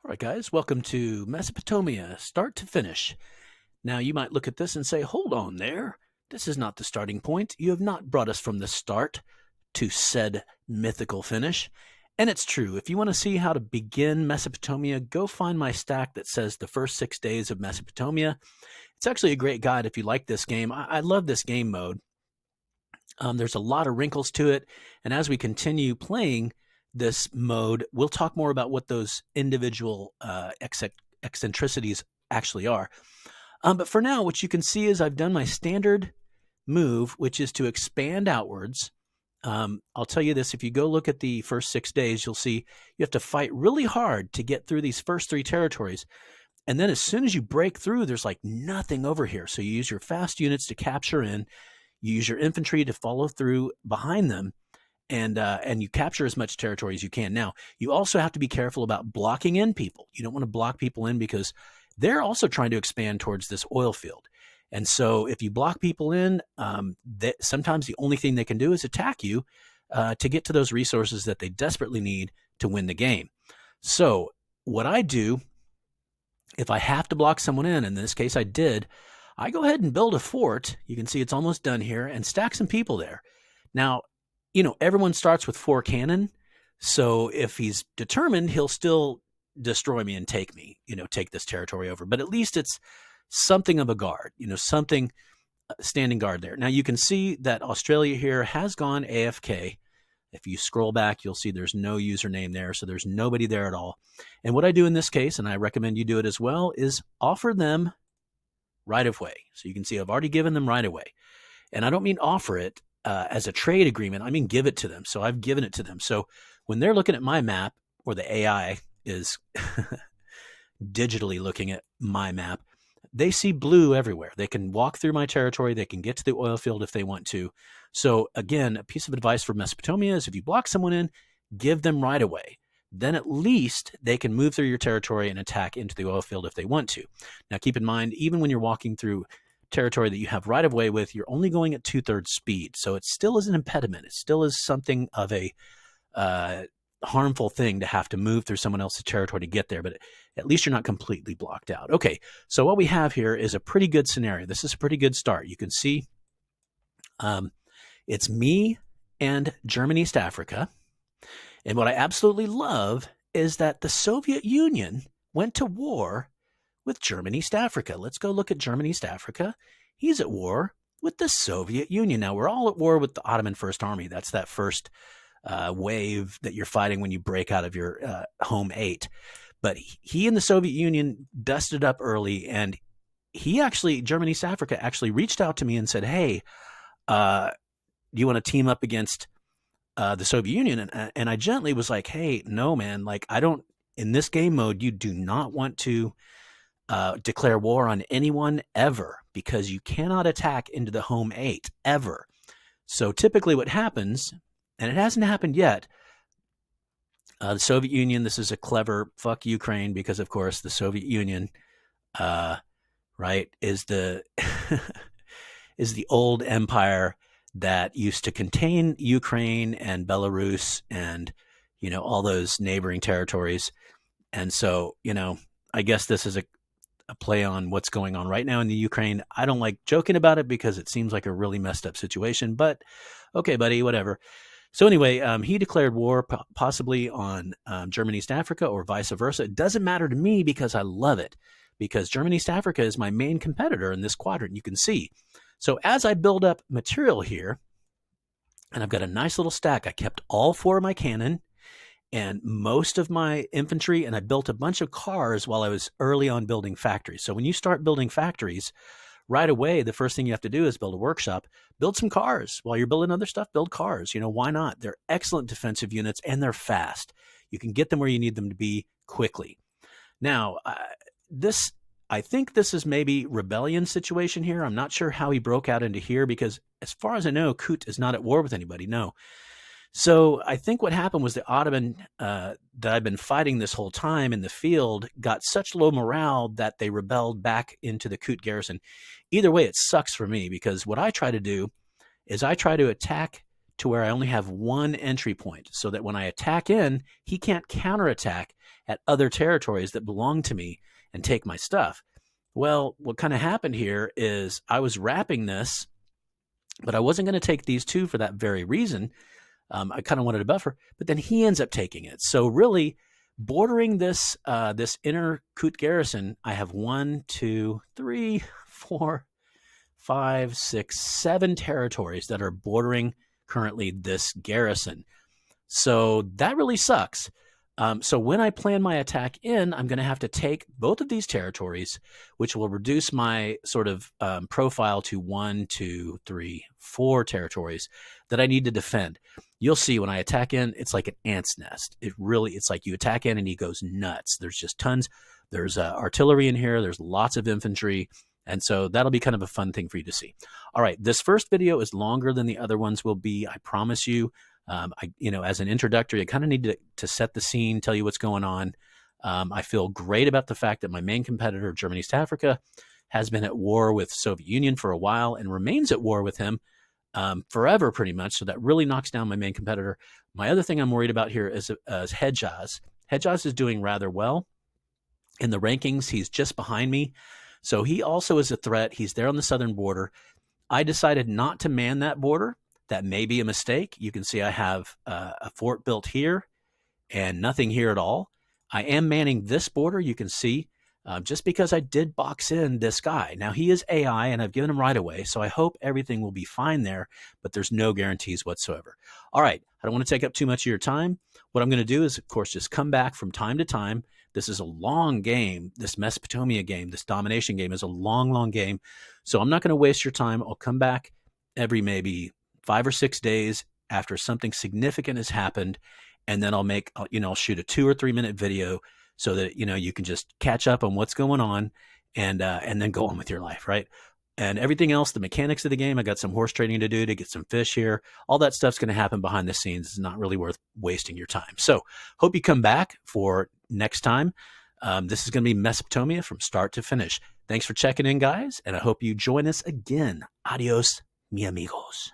All right, guys, welcome to Mesopotamia, start to finish. Now, you might look at this and say, hold on there. This is not the starting point. You have not brought us from the start to said mythical finish. And it's true. If you want to see how to begin Mesopotamia, go find my stack that says the first 6 days of Mesopotamia. It's actually a great guide if you like this game. I love this game mode. There's a lot of wrinkles to it. And as we continue playing this mode, we'll talk more about what those individual eccentricities actually are. But for now, what you can see is I've done my standard move, which is to expand outwards. I'll tell you this, if you go look at the first 6 days, you'll see you have to fight really hard to get through these first 3 territories. And then as soon as you break through, there's like nothing over here. So you use your fast units to capture in. You use your infantry to follow through behind them, and you capture as much territory as you can. Now, you also have to be careful about blocking in people. You don't want to block people in because they're also trying to expand towards this oil field. And so if you block people in, sometimes the only thing they can do is attack you to get to those resources that they desperately need to win the game. So what I do, if I have to block someone in this case I did, I go ahead and build a fort. You can see it's almost done here, and stack some people there. Now, everyone starts with 4 cannon. So if he's determined, he'll still destroy me and take me, take this territory over. But at least it's something of a guard, something standing guard there. Now you can see that Australia here has gone AFK. If you scroll back, you'll see there's no username there. So there's nobody there at all. And what I do in this case, and I recommend you do it as well, is offer them right of way. So you can see I've already given them right of way. And I don't mean offer it as a trade agreement. I mean give it to them. So I've given it to them. So when they're looking at my map, or the AI is digitally looking at my map, they see blue everywhere. They can walk through my territory. They can get to the oil field if they want to. So again, a piece of advice for Mesopotamia is if you block someone in, give them right of way. Then at least they can move through your territory and attack into the oil field if they want to. Now, keep in mind, even when you're walking through territory that you have right of way with, you're only going at 2/3 speed. So it still is an impediment. It still is something of a harmful thing to have to move through someone else's territory to get there, but at least you're not completely blocked out. Okay, so what we have here is a pretty good scenario. This is a pretty good start. You can see it's me and German East Africa. And what I absolutely love is that the Soviet Union went to war with German East Africa. Let's go look at German East Africa. He's at war with the Soviet Union. Now, we're all at war with the Ottoman First Army. That's that first wave that you're fighting when you break out of your home 8. But he and the Soviet Union dusted up early, and German East Africa actually reached out to me and said, hey, do you want to team up against the Soviet Union? And I gently was like, hey, no, man, like in this game mode, you do not want to declare war on anyone ever, because you cannot attack into the home 8 ever. So typically what happens, and it hasn't happened yet, the Soviet Union, this is a clever fuck Ukraine, because of course the Soviet Union, right, is the is the old empire that used to contain Ukraine and Belarus and, all those neighboring territories. And so, I guess this is a play on what's going on right now in the Ukraine. I don't like joking about it because it seems like a really messed up situation, but okay, buddy, whatever. So anyway, he declared war possibly on German East Africa or vice versa. It doesn't matter to me because I love it, because German East Africa is my main competitor in this quadrant, you can see. So as I build up material here, and I've got a nice little stack, I kept all 4 of my cannon and most of my infantry, and I built a bunch of cars while I was early on building factories. So when you start building factories, right away, the first thing you have to do is build a workshop, build some cars. While you're building other stuff, build cars. Why not? They're excellent defensive units, and they're fast. You can get them where you need them to be quickly. Now, I think this is maybe rebellion situation here. I'm not sure how he broke out into here, because as far as I know, Kut is not at war with anybody, no. So I think what happened was the Ottoman that I've been fighting this whole time in the field got such low morale that they rebelled back into the Kut garrison. Either way, it sucks for me, because what I try to do is I try to attack to where I only have one entry point so that when I attack in, he can't counterattack at other territories that belong to me and take my stuff. Well, what kind of happened here is I was wrapping this, but I wasn't going to take these two for that very reason. I kind of wanted a buffer, but then he ends up taking it. So really, bordering this this inner Kut garrison, I have 1, 2, 3, 4, 5, 6, 7 territories that are bordering currently this garrison. So that really sucks. So when I plan my attack in, I'm going to have to take both of these territories, which will reduce my sort of profile to 1, 2, 3, 4 territories that I need to defend. You'll see when I attack in, it's like an ant's nest. It's like you attack in and he goes nuts. There's just tons. There's artillery in here. There's lots of infantry. And so that'll be kind of a fun thing for you to see. All right, this first video is longer than the other ones will be, I promise you. As an introductory, I kind of need to set the scene, tell you what's going on. I feel great about the fact that my main competitor, Germany East Africa, has been at war with Soviet Union for a while and remains at war with him forever, pretty much. So that really knocks down my main competitor. My other thing I'm worried about here is Hedjaz. Hedjaz is doing rather well in the rankings. He's just behind me. So he also is a threat. He's there on the southern border. I decided not to man that border. That may be a mistake. You can see I have a fort built here and nothing here at all. I am manning this border. You can see just because I did box in this guy. Now he is AI and I've given him right away. So I hope everything will be fine there, but there's no guarantees whatsoever. All right. I don't want to take up too much of your time. What I'm going to do is, of course, just come back from time to time. This is a long game. This Mesopotamia game, this domination game is a long, long game. So I'm not going to waste your time. I'll come back every maybe 5 or 6 days after something significant has happened. And then I'll shoot a 2 or 3 minute video so that, you can just catch up on what's going on and then go on with your life. Right. And everything else, the mechanics of the game, I got some horse trading to do to get some fish here. All that stuff's going to happen behind the scenes. It's not really worth wasting your time. So hope you come back for next time. This is going to be Mesopotamia from start to finish. Thanks for checking in, guys. And I hope you join us again. Adios, mi amigos.